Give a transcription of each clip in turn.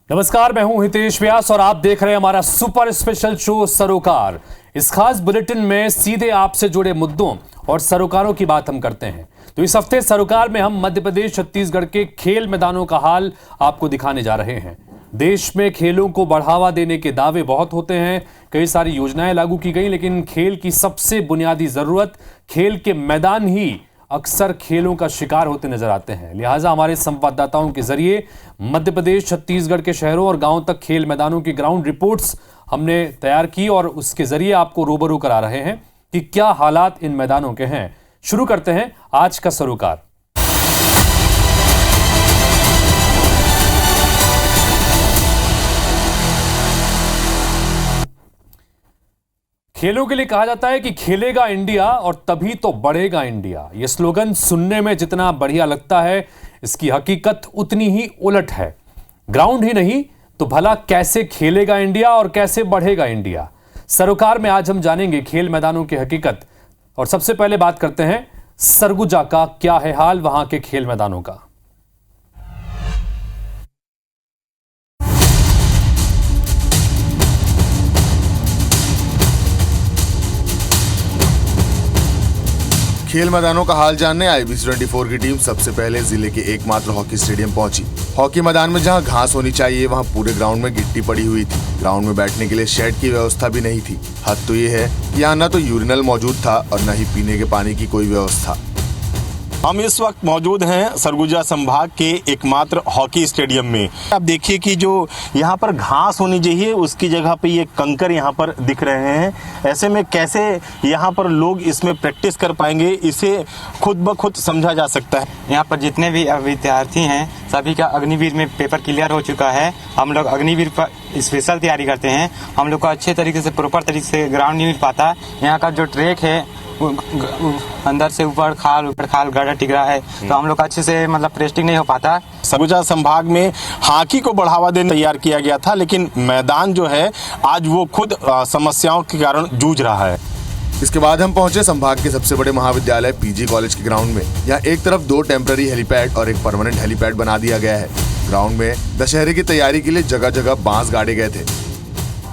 नमस्कार, मैं हूं हितेश व्यास और आप देख रहे हैं हमारा सुपर स्पेशल शो सरोकार। इस खास बुलेटिन में सीधे आपसे जुड़े मुद्दों और सरोकारों की बात हम करते हैं। तो इस हफ्ते सरोकार में हम मध्य प्रदेश छत्तीसगढ़ के खेल मैदानों का हाल आपको दिखाने जा रहे हैं। देश में खेलों को बढ़ावा देने के दावे बहुत होते हैं, कई सारी योजनाएं लागू की गई, लेकिन खेल की सबसे बुनियादी जरूरत खेल के मैदान ही अक्सर खेलों का शिकार होते नजर आते हैं। लिहाजा हमारे संवाददाताओं के जरिए मध्य प्रदेश छत्तीसगढ़ के शहरों और गांवों तक खेल मैदानों की ग्राउंड रिपोर्ट्स हमने तैयार की और उसके जरिए आपको रूबरू करा रहे हैं कि क्या हालात इन मैदानों के हैं। शुरू करते हैं आज का सरोकार। खेलों के लिए कहा जाता है कि खेलेगा इंडिया और तभी तो बढ़ेगा इंडिया। यह स्लोगन सुनने में जितना बढ़िया लगता है, इसकी हकीकत उतनी ही उलट है। ग्राउंड ही नहीं तो भला कैसे खेलेगा इंडिया और कैसे बढ़ेगा इंडिया। सरोकार में आज हम जानेंगे खेल मैदानों की हकीकत। और सबसे पहले बात करते हैं सरगुजा का। क्या है हाल वहां के खेल मैदानों का। खेल मैदानों का हाल जानने IBC 24 की टीम सबसे पहले जिले के एकमात्र हॉकी स्टेडियम पहुंची। हॉकी मैदान में जहां घास होनी चाहिए वहां पूरे ग्राउंड में गिट्टी पड़ी हुई थी। ग्राउंड में बैठने के लिए शेड की व्यवस्था भी नहीं थी। हद तो ये है कि यहाँ न तो यूरिनल मौजूद था और न ही पीने के पानी की कोई व्यवस्था। हम इस वक्त मौजूद हैं सरगुजा संभाग के एकमात्र हॉकी स्टेडियम में। आप देखिए कि जो यहाँ पर घास होनी चाहिए उसकी जगह पे ये कंकर यहाँ पर दिख रहे हैं। ऐसे में कैसे यहाँ पर लोग इसमें प्रैक्टिस कर पाएंगे, इसे खुद ब खुद समझा जा सकता है। यहाँ पर जितने भी विद्यार्थी हैं सभी का अग्निवीर में पेपर क्लियर हो चुका है। हम लोग अग्निवीर पर स्पेशल तैयारी करते हैं। हम लोग को अच्छे तरीके से प्रॉपर तरीके से ग्राउंड नहीं मिल पाता। यहाँ का जो ट्रैक है अंदर से ऊपर खाल गड्ढा टिक रहा है, तो हम लोग अच्छे से मतलब प्रेस्टिंग नहीं हो पाता। सरगुजा संभाग में हॉकी को बढ़ावा देने तैयार किया गया था, लेकिन मैदान जो है आज वो खुद समस्याओं के कारण जूझ रहा है। इसके बाद हम पहुंचे संभाग के सबसे बड़े महाविद्यालय PG कॉलेज के ग्राउंड में। यहाँ एक तरफ 2 टेम्पररी हेलीपैड और एक परमानेंट हेलीपैड बना दिया गया है। ग्राउंड में दशहरे की तैयारी के लिए जगह जगह बांस गाड़े गए थे।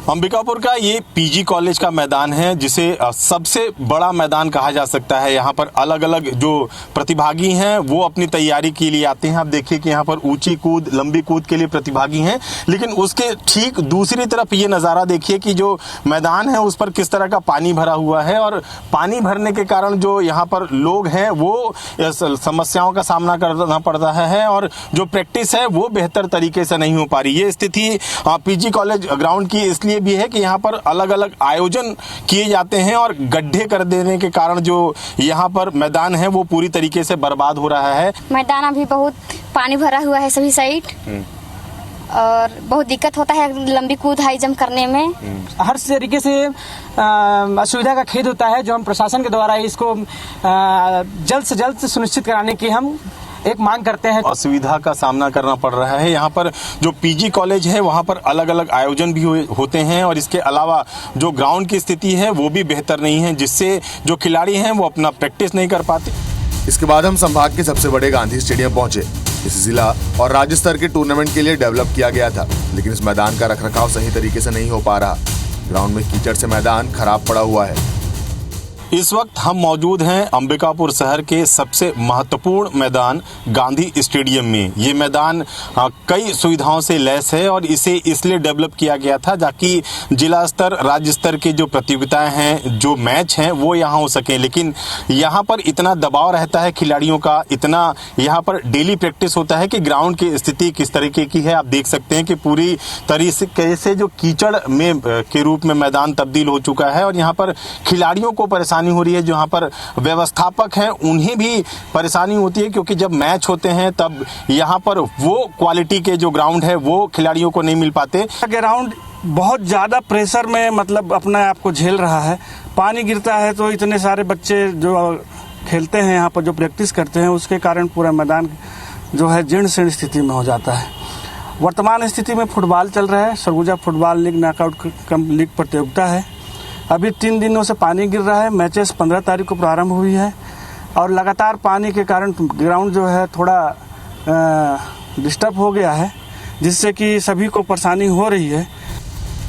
अंबिकापुर का ये PG कॉलेज का मैदान है, जिसे सबसे बड़ा मैदान कहा जा सकता है। यहाँ पर अलग अलग जो प्रतिभागी हैं वो अपनी तैयारी के लिए आते हैं। आप देखिए कि यहाँ पर ऊंची कूद, लंबी कूद के लिए प्रतिभागी हैं, लेकिन उसके ठीक दूसरी तरफ ये नज़ारा देखिए कि जो मैदान है उस पर किस तरह का पानी भरा हुआ है। और पानी भरने के कारण जो यहाँ पर लोग हैं वो समस्याओं का सामना करना पड़ रहा है और जो प्रैक्टिस है वो बेहतर तरीके से नहीं हो पा रही। ये स्थिति PG कॉलेज ग्राउंड की इसलिए भी है कि यहाँ पर अलग अलग आयोजन किए जाते हैं और गड्ढे कर देने के कारण जो यहाँ पर मैदान है वो पूरी तरीके से बर्बाद हो रहा है। मैदान अभी बहुत पानी भरा हुआ है सभी साइड और बहुत दिक्कत होता है लंबी कूद हाई जंप करने में। हर तरीके से असुविधा का खेद होता है, जो हम प्रशासन के द्वारा इसको जल्द से जल्द सुनिश्चित कराने की हम एक मांग करते हैं। असुविधा का सामना करना पड़ रहा है। यहाँ पर जो PG कॉलेज है वहाँ पर अलग अलग आयोजन भी होते हैं और इसके अलावा जो ग्राउंड की स्थिति है वो भी बेहतर नहीं है, जिससे जो खिलाड़ी हैं वो अपना प्रैक्टिस नहीं कर पाते। इसके बाद हम संभाग के सबसे बड़े गांधी स्टेडियम पहुंचे। इस जिला और राज्य स्तर के टूर्नामेंट के लिए डेवलप किया गया था, लेकिन इस मैदान का रखरखाव सही तरीके से नहीं हो पा रहा। ग्राउंड में कीचड़ से मैदान खराब पड़ा हुआ है। इस वक्त हम मौजूद हैं अंबिकापुर शहर के सबसे महत्वपूर्ण मैदान गांधी स्टेडियम में। ये मैदान कई सुविधाओं से लैस है और इसे इसलिए डेवलप किया गया था ताकि जिला स्तर, राज्य स्तर के जो प्रतियोगिताएं हैं, जो मैच हैं वो यहाँ हो सके। लेकिन यहाँ पर इतना दबाव रहता है खिलाड़ियों का, इतना यहाँ पर डेली प्रैक्टिस होता है कि ग्राउंड की स्थिति किस तरीके की है आप देख सकते हैं कि पूरी तरीके से जो कीचड़ में के रूप में मैदान तब्दील हो चुका है और यहाँ पर खिलाड़ियों को परेशानी हो रही है। जो यहाँ पर व्यवस्थापक हैं उन्हें भी परेशानी होती है, क्योंकि जब मैच होते हैं तब यहाँ पर वो क्वालिटी के जो ग्राउंड है वो खिलाड़ियों को नहीं मिल पाते। ग्राउंड बहुत ज़्यादा प्रेशर में मतलब अपने आप को झेल रहा है। पानी गिरता है तो इतने सारे बच्चे जो खेलते हैं यहाँ पर, जो प्रैक्टिस करते हैं, उसके कारण पूरा मैदान जो है जीर्ण शीर्ण स्थिति में हो जाता है। वर्तमान स्थिति में फुटबॉल चल रहा है। Surguja football league knockout league प्रतियोगिता है। अभी 3 दिनों से पानी गिर रहा है। मैचेस 15 तारीख को प्रारंभ हुई है और लगातार पानी के कारण ग्राउंड जो है थोड़ा डिस्टर्ब हो गया है। जिससे कि सभी को परेशानी हो रही है।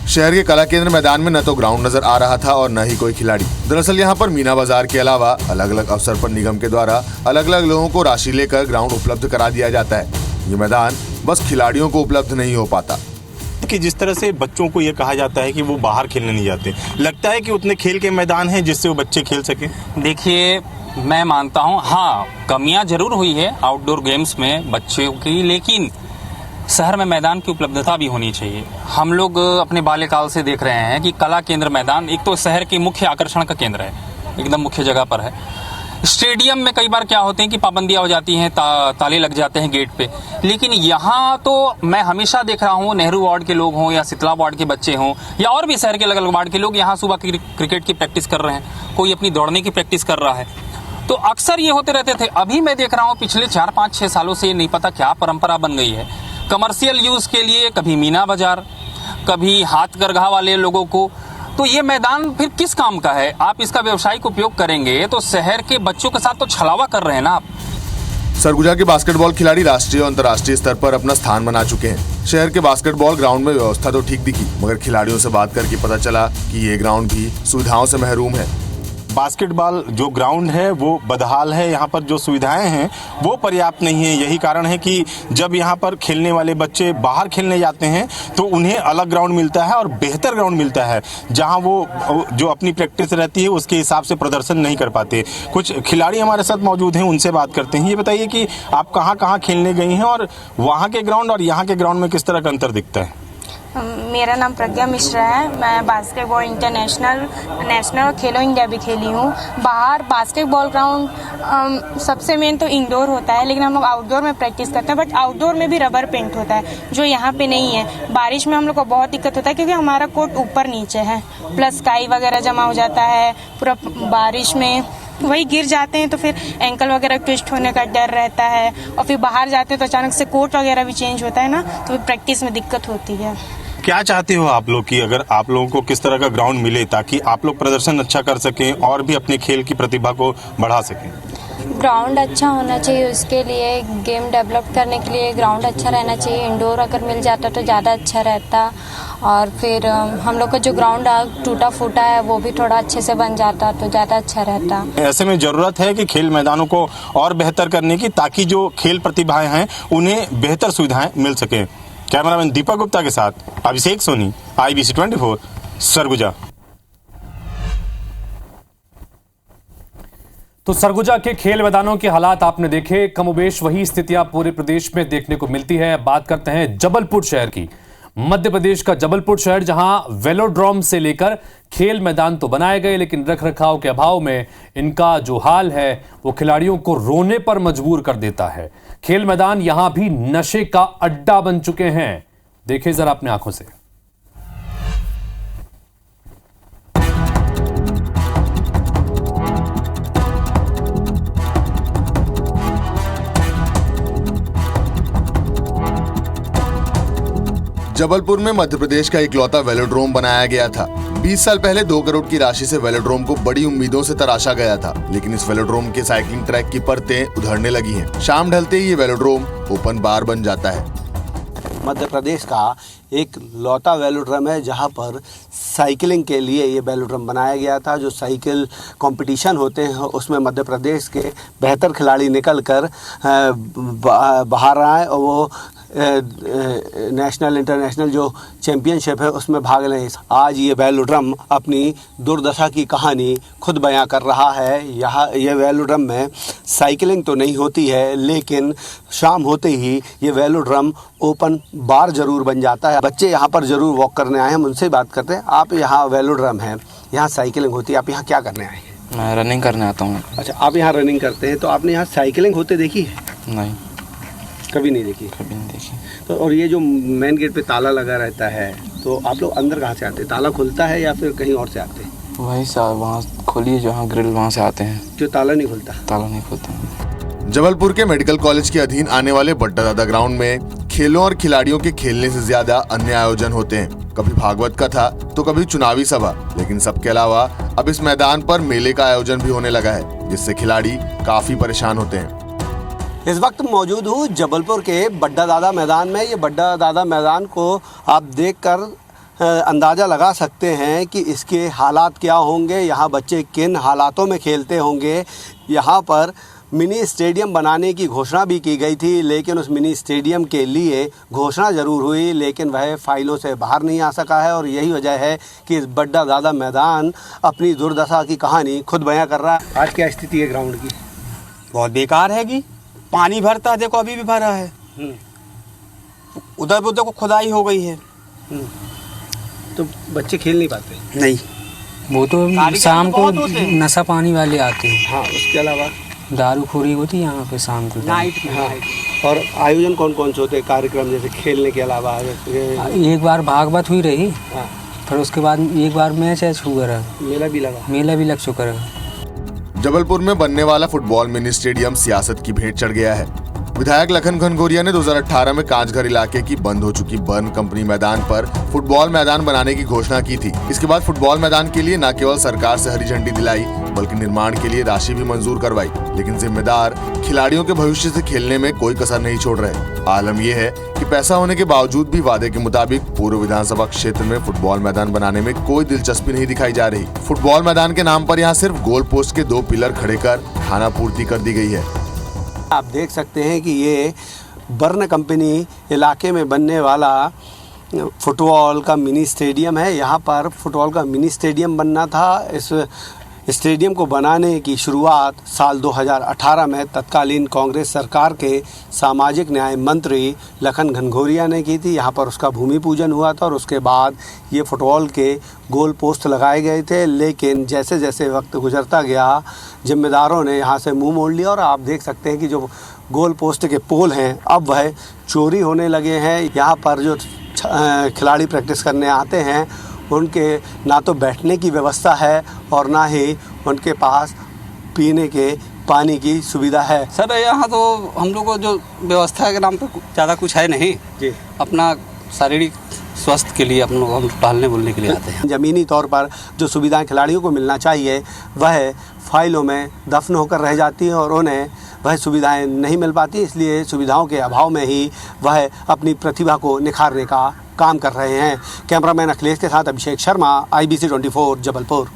शहर के कला केंद्र मैदान में न तो ग्राउंड नजर आ रहा था और न ही कोई खिलाड़ी। दरअसल यहाँ पर मीना बाजार के अलावा अलग अलग अवसर पर निगम के द्वारा अलग अलग लोगों को राशि लेकर ग्राउंड उपलब्ध करा दिया जाता है। ये मैदान बस खिलाड़ियों को उपलब्ध नहीं हो पाता। कि जिस तरह से बच्चों को ये कहा जाता है कि वो बाहर खेलने नहीं जाते, लगता है कि उतने खेल के मैदान हैं जिससे वो बच्चे खेल सके। देखिए, मैं मानता हूँ हाँ, कमियां जरूर हुई है आउटडोर गेम्स में बच्चों की, लेकिन शहर में मैदान की उपलब्धता भी होनी चाहिए। हम लोग अपने बाल्यकाल से देख रहे हैं कि कला केंद्र मैदान एक तो शहर के मुख्य आकर्षण का केंद्र है, एकदम मुख्य जगह पर है। स्टेडियम में कई बार क्या होते हैं कि पाबंदियां हो जाती हैं, ताले लग जाते हैं गेट पे, लेकिन यहाँ तो मैं हमेशा देख रहा हूँ, नेहरू वार्ड के लोग हों या शीतला वार्ड के बच्चे हों या और भी शहर के अलग अलग वार्ड के लोग यहाँ सुबह क्रिकेट की प्रैक्टिस कर रहे हैं, कोई अपनी दौड़ने की प्रैक्टिस कर रहा है। तो अक्सर ये होते रहते थे। अभी मैं देख रहा हूँ पिछले 4-5-6 सालों से नहीं पता क्या परंपरा बन गई है, कमर्शियल यूज के लिए कभी मीना बाजार, कभी हाथ गरघा वाले लोगों को। तो ये मैदान फिर किस काम का है? आप इसका व्यावसायिक उपयोग करेंगे तो शहर के बच्चों के साथ तो छलावा कर रहे हैं ना आप। सरगुजा के बास्केटबॉल खिलाड़ी राष्ट्रीय और अंतर्राष्ट्रीय स्तर पर अपना स्थान बना चुके हैं। शहर के बास्केटबॉल ग्राउंड में व्यवस्था तो ठीक दिखी, मगर खिलाड़ियों से बात करके पता चला कि ये ग्राउंड भी सुविधाओं से महरूम है। बास्केटबॉल जो ग्राउंड है वो बदहाल है, यहाँ पर जो सुविधाएं हैं वो पर्याप्त नहीं है। यही कारण है कि जब यहाँ पर खेलने वाले बच्चे बाहर खेलने जाते हैं तो उन्हें अलग ग्राउंड मिलता है और बेहतर ग्राउंड मिलता है, जहाँ वो जो अपनी प्रैक्टिस रहती है उसके हिसाब से प्रदर्शन नहीं कर पाते। कुछ खिलाड़ी हमारे साथ मौजूद हैं, उनसे बात करते हैं। ये बताइए कि आप कहाँ कहाँ खेलने गई हैं और वहाँ के ग्राउंड और यहाँ के ग्राउंड में किस तरह का अंतर दिखता है? मेरा नाम प्रज्ञा मिश्रा है। मैं बास्केटबॉल इंटरनेशनल, नेशनल और खेलो इंडिया भी खेली हूँ। बाहर बास्केटबॉल ग्राउंड सबसे मेन तो इंडोर होता है, लेकिन हम लोग आउटडोर में प्रैक्टिस करते हैं। बट आउटडोर में भी रबर पेंट होता है, जो यहाँ पे नहीं है। बारिश में हम लोग को बहुत दिक्कत होता है क्योंकि हमारा कोर्ट ऊपर नीचे है, प्लस काई वगैरह जमा हो जाता है। पूरा बारिश में वही गिर जाते हैं तो फिर एंकल वगैरह ट्विस्ट होने का डर रहता है, और फिर बाहर जाते हैं तो अचानक से कोर्ट वगैरह भी चेंज होता है ना, तो फिर प्रैक्टिस में दिक्कत होती है। क्या चाहते हो आप लोग कि अगर आप लोगों को किस तरह का ग्राउंड मिले ताकि आप लोग प्रदर्शन अच्छा कर सकें और भी अपने खेल की प्रतिभा को बढ़ा सकें? ग्राउंड अच्छा होना चाहिए, उसके लिए गेम डेवलप करने के लिए ग्राउंड अच्छा रहना चाहिए। इंडोर अगर मिल जाता तो ज़्यादा अच्छा रहता, और फिर हम लोग का जो ग्राउंड टूटा फूटा है वो भी थोड़ा अच्छे से बन जाता तो ज़्यादा अच्छा रहता। ऐसे में ज़रूरत है कि खेल मैदानों को और बेहतर करने की, ताकि जो खेल प्रतिभाएं हैं उन्हें बेहतर सुविधाएं मिल सकें। कैमरामैन दीपक गुप्ता के साथ अभिषेक सोनी, IBC 24, सरगुजा। तो सरगुजा के खेल मैदानों के हालात आपने देखे। कमोबेश वही स्थितियां पूरे प्रदेश में देखने को मिलती है। बात करते हैं जबलपुर शहर की। मध्य प्रदेश का जबलपुर शहर, जहां वेलोड्रोम से लेकर खेल मैदान तो बनाए गए, लेकिन रखरखाव के अभाव में इनका जो हाल है वो खिलाड़ियों को रोने पर मजबूर कर देता है। खेल मैदान यहां भी नशे का अड्डा बन चुके हैं। देखिए जरा अपने आंखों से। जबलपुर में मध्य प्रदेश का इकलौता वेलोड्रोम बनाया गया था। 20 साल पहले 2 करोड़ की राशि से वेलोड्रोम को बड़ी उम्मीदों से तराशा गया था, लेकिन इस वेलोड्रोम के साइकिलिंग ट्रैक की परतें उधड़ने लगी हैं। शाम ढलते ही ये वेलोड्रोम ओपन बार बन जाता है। मध्य प्रदेश का एक लौता वेलोड्रोम है जहां पर साइकिलिंग के लिए ये वेलोड्रोम बनाया गया था। जो साइकिल कंपटीशन होते हैं उसमें मध्य प्रदेश के बेहतर खिलाड़ी निकल कर बाहर आए और वो नेशनल इंटरनेशनल जो चैंपियनशिप है उसमें भाग लें। आज ये वेलोड्रोम अपनी दुर्दशा की कहानी खुद बयां कर रहा है। ये वेलोड्रोम में साइकिलिंग तो नहीं होती है, लेकिन शाम होते ही ये वेलोड्रोम ओपन बार जरूर बन जाता है। बच्चे यहाँ पर जरूर वॉक करने आए हैं, हम उनसे बात करते हैं। आप यहाँ वेलोड्रोम है, यहाँ साइकिलिंग होती है, आप यहाँ क्या करने आए हैं? मैं रनिंग करने आता हूँ। अच्छा, आप यहाँ रनिंग करते हैं, तो आपने यहाँ साइकिलिंग होते देखी है? नहीं, कभी नहीं देखी। कभी नहीं देखी। तो और ये जो मेन गेट पे ताला लगा रहता है, तो आप लोग अंदर कहाँ से आते हैं? ताला खुलता है या फिर कहीं और से आते हैं? वहीं से वहाँ खोलिए जहाँ ग्रिल, वहाँ से आते हैं। जो ताला नहीं खुलता? ताला नहीं खुलता। जबलपुर के मेडिकल कॉलेज के अधीन आने वाले बड्डा दादा ग्राउंड में खेलों और खिलाड़ियों के खेलने से ज्यादा अन्य आयोजन होते हैं। कभी भागवत कथा तो कभी चुनावी सभा, लेकिन सबके अलावा अब इस मैदान पर मेले का आयोजन भी होने लगा है, जिससे खिलाड़ी काफी परेशान होते हैं। इस वक्त मौजूद हूँ जबलपुर के बड्डा दादा मैदान में। ये बड्डा दादा मैदान को आप देखकर अंदाज़ा लगा सकते हैं कि इसके हालात क्या होंगे, यहाँ बच्चे किन हालातों में खेलते होंगे। यहाँ पर मिनी स्टेडियम बनाने की घोषणा भी की गई थी, लेकिन उस मिनी स्टेडियम के लिए घोषणा ज़रूर हुई, लेकिन वह फाइलों से बाहर नहीं आ सका है। और यही वजह है कि इस बड्डा दादा मैदान अपनी दुर्दशा की कहानी खुद बयां कर रहा है। आज क्या स्थिति है ग्राउंड की? बहुत बेकार है कि पानी भरता है, देखो अभी भी भरा है। उधर देखो खुदाई हो गई है, तो बच्चे खेल नहीं पाते। नहीं, वो तो शाम को नशा पानी वाले आते हैं। हाँ, उसके अलावा दारूखोरी होती है यहाँ पे शाम को नाइट में। हाँ। और आयोजन कौन कौन से होते हैं कार्यक्रम, जैसे खेलने के अलावा? एक बार भागवत हुई रही। हाँ। फिर उसके बाद एक बार मैच हुआ रहा, मेला भी लग चुका रहा। जबलपुर में बनने वाला फुटबॉल मिनी स्टेडियम सियासत की भेंट चढ़ गया है। विधायक लखन घनघोरिया ने 2018 में कांचघर इलाके की बंद हो चुकी बर्न कंपनी मैदान पर फुटबॉल मैदान बनाने की घोषणा की थी। इसके बाद फुटबॉल मैदान के लिए न केवल सरकार से हरी झंडी दिलाई, बल्कि निर्माण के लिए राशि भी मंजूर करवाई। लेकिन जिम्मेदार खिलाड़ियों के भविष्य से खेलने में कोई कसर नहीं छोड़ रहे। आलम यह है कि पैसा होने के बावजूद भी वादे के मुताबिक पूर्व विधानसभा क्षेत्र में फुटबॉल मैदान बनाने में कोई दिलचस्पी नहीं दिखाई जा रही। फुटबॉल मैदान के नाम पर यहाँ सिर्फ गोल पोस्ट के 2 पिलर खड़े कर खाना पूर्ति कर दी गई है। आप देख सकते हैं कि ये बर्न कंपनी इलाके में बनने वाला फुटबॉल का मिनी स्टेडियम है। यहाँ पर फुटबॉल का मिनी स्टेडियम बनना था। इस स्टेडियम को बनाने की शुरुआत साल 2018 में तत्कालीन कांग्रेस सरकार के सामाजिक न्याय मंत्री लखन घनघोरिया ने की थी। यहाँ पर उसका भूमि पूजन हुआ था और उसके बाद ये फुटबॉल के गोल पोस्ट लगाए गए थे। लेकिन जैसे जैसे वक्त गुजरता गया, जिम्मेदारों ने यहाँ से मुंह मोड़ लिया और आप देख सकते हैं कि जो गोल पोस्ट के पोल हैं अब वह चोरी होने लगे हैं। यहाँ पर जो खिलाड़ी प्रैक्टिस करने आते हैं उनके ना तो बैठने की व्यवस्था है और ना ही उनके पास पीने के पानी की सुविधा है। सर यहाँ तो हम लोग को जो व्यवस्था के नाम पे ज़्यादा कुछ है नहीं जी। अपना शारीरिक स्वास्थ्य के लिए हम टहलने बोलने के लिए आते हैं। ज़मीनी तौर पर जो सुविधाएं खिलाड़ियों को मिलना चाहिए वह फाइलों में दफन होकर रह जाती हैं और उन्हें वह सुविधाएं नहीं मिल पाती। इसलिए सुविधाओं के अभाव में ही वह अपनी प्रतिभा को निखारने का काम कर रहे हैं। कैमरामैन अखिलेश के साथ अभिषेक शर्मा, IBC 24 जबलपुर।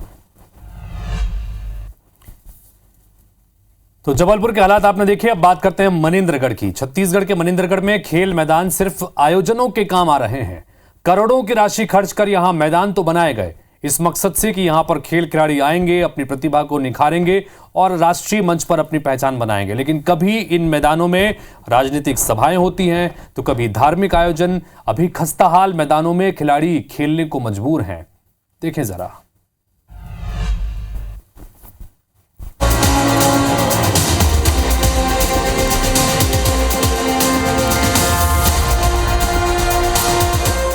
तो जबलपुर के हालात आपने देखे। अब बात करते हैं मनेंद्रगढ़ की। छत्तीसगढ़ के मनेंद्रगढ़ में खेल मैदान सिर्फ आयोजनों के काम आ रहे हैं। करोड़ों की राशि खर्च कर यहां मैदान तो बनाए गए इस मकसद से कि यहां पर खेल खिलाड़ी आएंगे, अपनी प्रतिभा को निखारेंगे और राष्ट्रीय मंच पर अपनी पहचान बनाएंगे। लेकिन कभी इन मैदानों में राजनीतिक सभाएं होती हैं तो कभी धार्मिक आयोजन। अभी खस्ताहाल मैदानों में खिलाड़ी खेलने को मजबूर हैं। देखें जरा।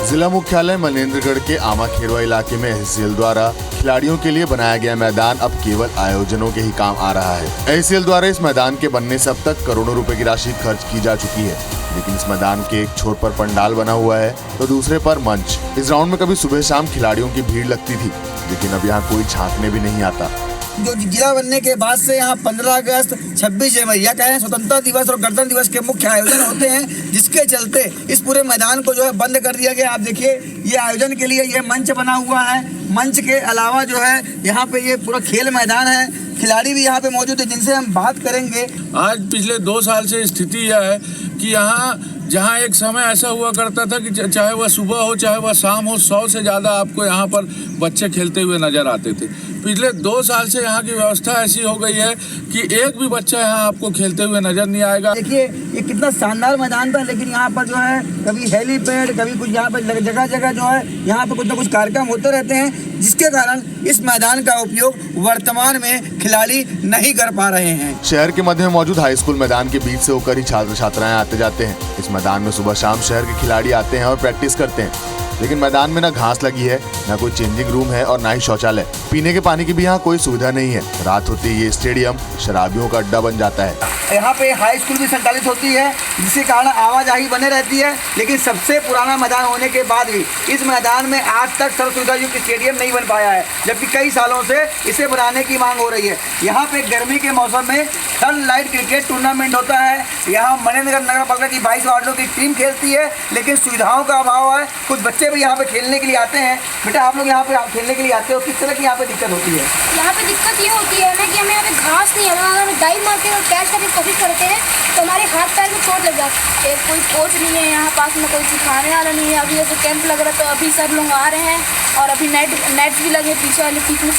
जिला मुख्यालय मनेंद्रगढ़ के आमाखेरवा इलाके में एचसीएल द्वारा खिलाड़ियों के लिए बनाया गया मैदान अब केवल आयोजनों के ही काम आ रहा है। एचसीएल द्वारा इस मैदान के बनने से अब तक करोड़ों रुपए की राशि खर्च की जा चुकी है, लेकिन इस मैदान के एक छोर पर पंडाल बना हुआ है तो दूसरे पर मंच। इस ग्राउंड में कभी सुबह शाम खिलाड़ियों की भीड़ लगती थी, लेकिन अब यहाँ कोई झांकने भी नहीं आता। जो जिला बनने के बाद से यहाँ 15 अगस्त, 26 जनवरी या कहें स्वतंत्रता दिवस और गणतंत्र दिवस के मुख्य आयोजन होते हैं, जिसके चलते इस पूरे मैदान को जो है बंद कर दिया गया। आप देखिए ये आयोजन के लिए ये मंच बना हुआ है। मंच के अलावा जो है यहाँ पे ये पूरा खेल मैदान है। खिलाड़ी भी यहाँ पे मौजूद है जिनसे हम बात करेंगे। आज पिछले 2 साल से स्थिति यह है कि यहाँ जहाँ एक समय ऐसा हुआ करता था कि चाहे वह सुबह हो चाहे वह शाम हो, 100 से ज़्यादा आपको यहाँ पर बच्चे खेलते हुए नजर आते थे। पिछले 2 साल से यहाँ की व्यवस्था ऐसी हो गई है कि एक भी बच्चा यहाँ आपको खेलते हुए नजर नहीं आएगा। देखिए ये कितना शानदार मैदान था, लेकिन यहाँ पर जो है कभी हेलीपैड, कभी कुछ यहाँ पर जगह जगह जो है यहाँ पर कुछ न कुछ कार्यक्रम होते रहते हैं, जिसके कारण इस मैदान का उपयोग वर्तमान में खिलाड़ी नहीं कर पा रहे हैं। शहर के मध्य में मौजूद हाई स्कूल मैदान के बीच से होकर ही छात्र छात्राएं आते जाते हैं। इस मैदान में सुबह शाम शहर के खिलाड़ी आते हैं और प्रैक्टिस करते हैं, लेकिन मैदान में ना घास लगी है, ना कोई चेंजिंग रूम है और ना ही शौचालय। पीने के पानी की भी यहाँ कोई सुविधा नहीं है। रात होती ये स्टेडियम शराबियों का अड्डा बन जाता है। यहाँ पे हाई स्कूल भी संचालित होती है, जिसके कारण आवाजाही बने रहती है। लेकिन सबसे पुराना मैदान होने के बाद भी इस मैदान में आज तक सर्व सुविधा युक्त स्टेडियम नहीं बन पाया है, जबकि कई सालों से इसे बनाने की मांग हो रही है। यहाँ पे गर्मी के मौसम में सनलाइट क्रिकेट टूर्नामेंट होता है। यहाँ मनेन्द्रगढ़ नगर पालिका की 22 वार्डों की टीम खेलती है, लेकिन सुविधाओं का अभाव है। कुछ बच्चे भी यहाँ पे खेलने के लिए आते हैं। बेटा, आप लोग यहाँ पे खेलने के लिए आते हो, किस तरह की यहाँ पे दिक्कत होती है? यहाँ पे दिक्कत ये होती है ना कि हमें यहाँ पे घास नहीं है। अगर हम डाइव मारते हैं और कैच करने की कोशिश करते हैं तो हमारे हाथ पैर में चोट लग जाती है। कोई कोच नहीं है यहाँ पास में, कोई सिखाने वाला नहीं है। अभी जैसे कैंप लग रहा है तो अभी सब लोग आ रहे हैं और अभी नेट्स भी लगे पीछे वाले पीछे में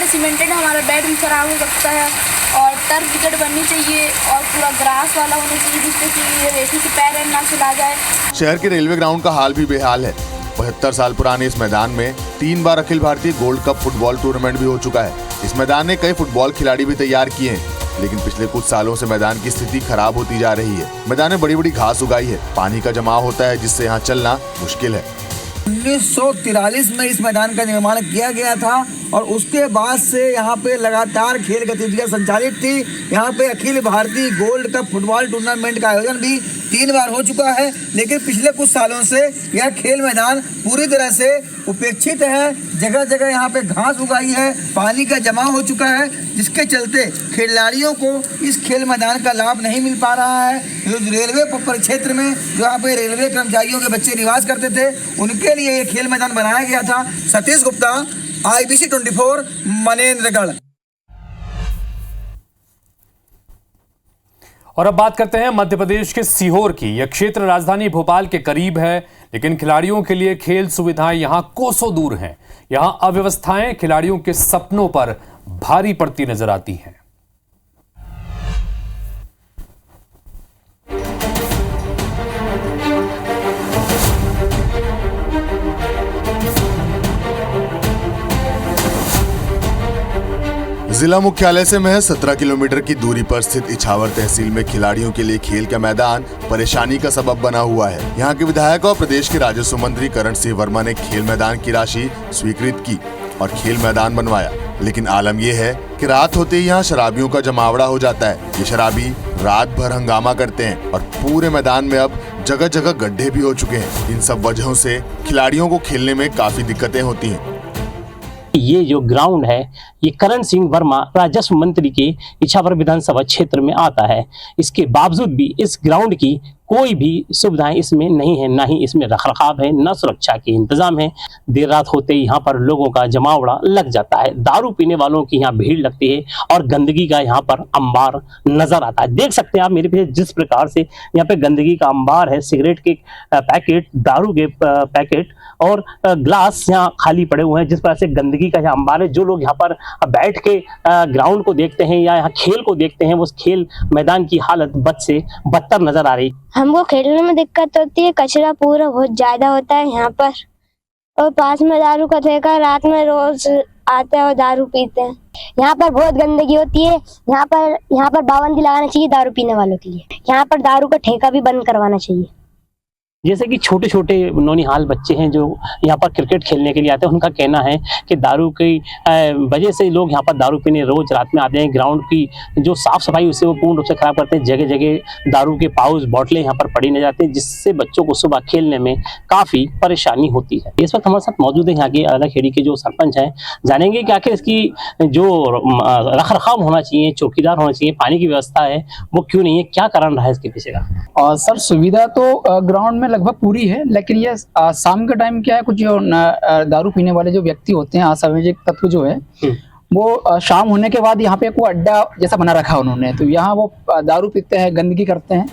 सीमेंटेड हमारा बैट भी खराब हो सकता है। और टर्फ विकेट बननी चाहिए और पूरा ग्रास वाला होना चाहिए, जिससे कि रेशमी के पैर ना चला जाए। शहर के रेलवे ग्राउंड का हाल भी बेहाल है। 72 साल पुराने इस मैदान में 3 बार Akhil Bharatiya gold cup football tournament भी हो चुका है। इस मैदान ने कई फुटबॉल खिलाड़ी भी तैयार किए हैं, लेकिन पिछले कुछ सालों से मैदान की स्थिति खराब होती जा रही है। मैदान में बड़ी बड़ी घास उगाई है, पानी का जमाव होता है, जिससे यहाँ चलना मुश्किल है। 1943 में इस मैदान का निर्माण किया गया था और उसके बाद से यहाँ पे लगातार खेल गतिविधियाँ संचालित थी। यहाँ पे Akhil Bharatiya gold cup football tournament का आयोजन भी 3 बार हो चुका है, लेकिन पिछले कुछ सालों से यह खेल मैदान पूरी तरह से उपेक्षित है। जगह जगह यहाँ पे घास उगाई है, पानी का जमाव हो चुका है, जिसके चलते खिलाड़ियों को इस खेल मैदान का लाभ नहीं मिल पा रहा है। रेलवे परिक्षेत्र में जो यहाँ पे रेलवे कर्मचारियों के बच्चे निवास करते थे, उनके लिए ये खेल मैदान बनाया गया था। सतीश गुप्ता, IBC 24, मनेन्द्रगढ़। और अब बात करते हैं मध्य प्रदेश के सीहोर की। यह क्षेत्र राजधानी भोपाल के करीब है, लेकिन खिलाड़ियों के लिए खेल सुविधाएं यहां कोसों दूर हैं। यहां अव्यवस्थाएं खिलाड़ियों के सपनों पर भारी पड़ती नजर आती हैं। जिला मुख्यालय से महज 17 किलोमीटर की दूरी पर स्थित इछावर तहसील में खिलाड़ियों के लिए खेल का मैदान परेशानी का सबब बना हुआ है। यहाँ के विधायक और प्रदेश के राजस्व मंत्री करण सिंह वर्मा ने खेल मैदान की राशि स्वीकृत की और खेल मैदान बनवाया, लेकिन आलम यह है कि रात होते ही यहाँ शराबियों का जमावड़ा हो जाता है। ये शराबी रात भर हंगामा करते हैं और पूरे मैदान में अब जगह जगह गड्ढे भी हो चुके हैं। इन सब वजहों से खिलाड़ियों को खेलने में काफी दिक्कतें होती हैं। ये जो ग्राउंड है ये करण सिंह वर्मा राजस्व मंत्री के इछावर विधानसभा क्षेत्र में आता है। इसके बावजूद भी इस ग्राउंड की कोई भी सुविधाएं इसमें नहीं है, ना ही इसमें रखरखाव है, ना सुरक्षा के इंतजाम है। देर रात होते ही यहाँ पर लोगों का जमावड़ा लग जाता है, दारू पीने वालों की यहाँ भीड़ लगती है और गंदगी का यहाँ पर अंबार नजर आता है। देख सकते हैं आप मेरे पीछे जिस प्रकार से यहाँ पे गंदगी का अंबार है। सिगरेट के पैकेट, दारू के पैकेट और ग्लास यहाँ खाली पड़े हुए हैं, जिस प्रकार से गंदगी का यहाँ अंबार है। जो लोग यहाँ पर बैठ के ग्राउंड को देखते हैं या यहाँ खेल को देखते हैं, वो खेल मैदान की हालत बद से बदतर नजर आ रही। हमको खेलने में दिक्कत होती है, कचरा पूरा बहुत ज्यादा होता है यहाँ पर, और पास में दारू का ठेका, रात में रोज आते हैं और दारू पीते हैं। यहाँ पर बहुत गंदगी होती है। यहाँ पर पाबंदी लगाना चाहिए दारू पीने वालों के लिए। यहाँ पर दारू का ठेका भी बंद करवाना चाहिए। जैसे कि छोटे छोटे नौनिहाल बच्चे हैं जो यहाँ पर क्रिकेट खेलने के लिए आते हैं, उनका कहना है कि दारू की वजह से लोग यहाँ पर दारू पीने रोज रात में आते हैं। ग्राउंड की जो साफ सफाई उसे वो पूर्ण रूप से खराब करते हैं। जगह जगह दारू के पाउच, बोतलें यहाँ पर पड़ी न जाती हैं, जिससे बच्चों को सुबह खेलने में काफ़ी परेशानी होती है। इस वक्त हमारे साथ मौजूद है यहाँ के अलाखेड़ी के जो सरपंच हैं। जानेंगे कि आखिर इसकी जो रख रखाव होना चाहिए, चौकीदार होना चाहिए, पानी की व्यवस्था है वो क्यों नहीं है, क्या कारण रहा है इसके पीछे का। और सर सुविधा तो ग्राउंड में लगभग पूरी है, लेकिन ये शाम के टाइम क्या है, कुछ जो दारू पीने वाले जो व्यक्ति होते हैं, असामाजिक तत्व जो है, वो शाम होने के बाद यहाँ पे कोई अड्डा जैसा बना रखा है उन्होंने, तो यहाँ वो दारू पीते हैं, गंदगी करते हैं।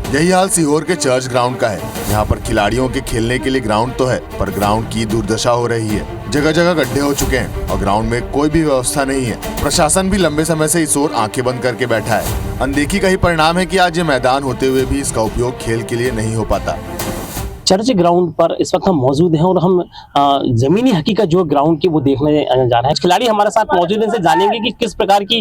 यही हाल सीहोर के चर्च ग्राउंड का है। यहाँ पर खिलाड़ियों के खेलने के लिए ग्राउंड तो है, पर ग्राउंड की दुर्दशा हो रही है। जगह जगह गड्ढे हो चुके हैं और ग्राउंड में कोई भी व्यवस्था नहीं है। प्रशासन भी लंबे समय से इस ओर आंखें बंद करके बैठा है। अनदेखी का ही परिणाम है कि आज ये मैदान होते हुए भी इसका उपयोग खेल के लिए नहीं हो पाता। चर्च ग्राउंड पर इस वक्त हम मौजूद हैं और हम जमीनी हकीकत जो ग्राउंड की वो देखने जा रहे हैं। खिलाड़ी हमारे साथ मौजूद हैं, इनसे जानेंगे कि किस प्रकार की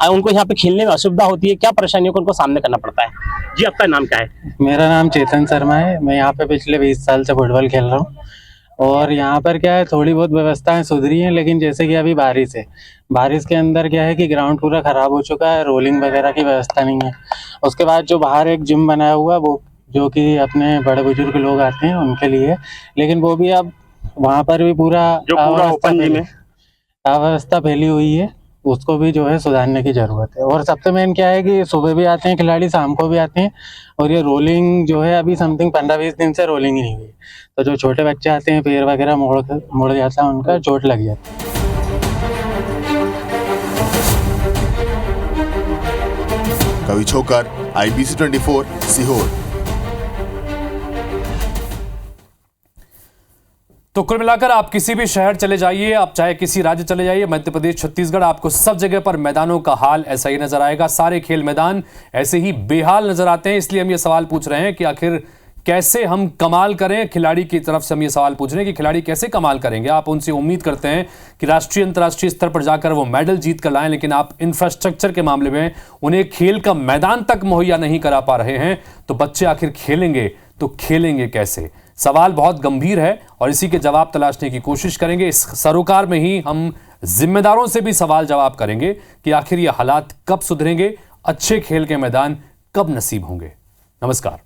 उनको यहाँ पे खेलने में असुविधा होती है, क्या परेशानियों को उनको सामने करना पड़ता है। जी, आपका नाम क्या है? मेरा नाम चेतन शर्मा है। मैं यहाँ पे पिछले 20 साल से फुटबॉल खेल रहा हूँ और यहाँ पर क्या है, थोड़ी बहुत व्यवस्थाएं सुधरी हैं, लेकिन जैसे कि अभी बारिश है, बारिश के अंदर क्या है कि ग्राउंड पूरा ख़राब हो चुका है, रोलिंग वगैरह की व्यवस्था नहीं है। उसके बाद जो बाहर एक जिम बनाया हुआ है, वो जो कि अपने बड़े बुजुर्ग लोग आते हैं उनके लिए, लेकिन वो भी अब वहाँ पर भी पूरा अव्यवस्था फैली हुई है, उसको भी जो है सुधारने की ज़रूरत है। और सबसे मेन क्या है कि सुबह भी आते हैं खिलाड़ी, शाम को भी आते हैं, और ये रोलिंग जो है अभी समथिंग 15-20 दिन से रोलिंग ही नहीं हुई। तो जो छोटे बच्चे आते हैं, पैर वगैरह मुड़ जाता है, उनका चोट लग जाती है। कवि छोकर, IBC 24, सीहोर। तो कुल मिलाकर आप किसी भी शहर चले जाइए, आप चाहे किसी राज्य चले जाइए, मध्य प्रदेश, छत्तीसगढ़, आपको सब जगह पर मैदानों का हाल ऐसा ही नजर आएगा। सारे खेल मैदान ऐसे ही बेहाल नजर आते हैं। इसलिए हम ये सवाल पूछ रहे हैं कि आखिर कैसे हम कमाल करें। खिलाड़ी की तरफ से हम ये सवाल पूछ रहे हैं कि खिलाड़ी कैसे कमाल करेंगे। आप उनसे उम्मीद करते हैं कि राष्ट्रीय अंतर्राष्ट्रीय स्तर पर जाकर वो मेडल जीत कर लाएं, लेकिन आप इंफ्रास्ट्रक्चर के मामले में उन्हें खेल का मैदान तक मुहैया नहीं करा पा रहे हैं। तो बच्चे आखिर खेलेंगे तो खेलेंगे कैसे? सवाल बहुत गंभीर है और इसी के जवाब तलाशने की कोशिश करेंगे। इस सरोकार में ही हम जिम्मेदारों से भी सवाल जवाब करेंगे कि आखिर ये हालात कब सुधरेंगे, अच्छे खेल के मैदान कब नसीब होंगे। नमस्कार।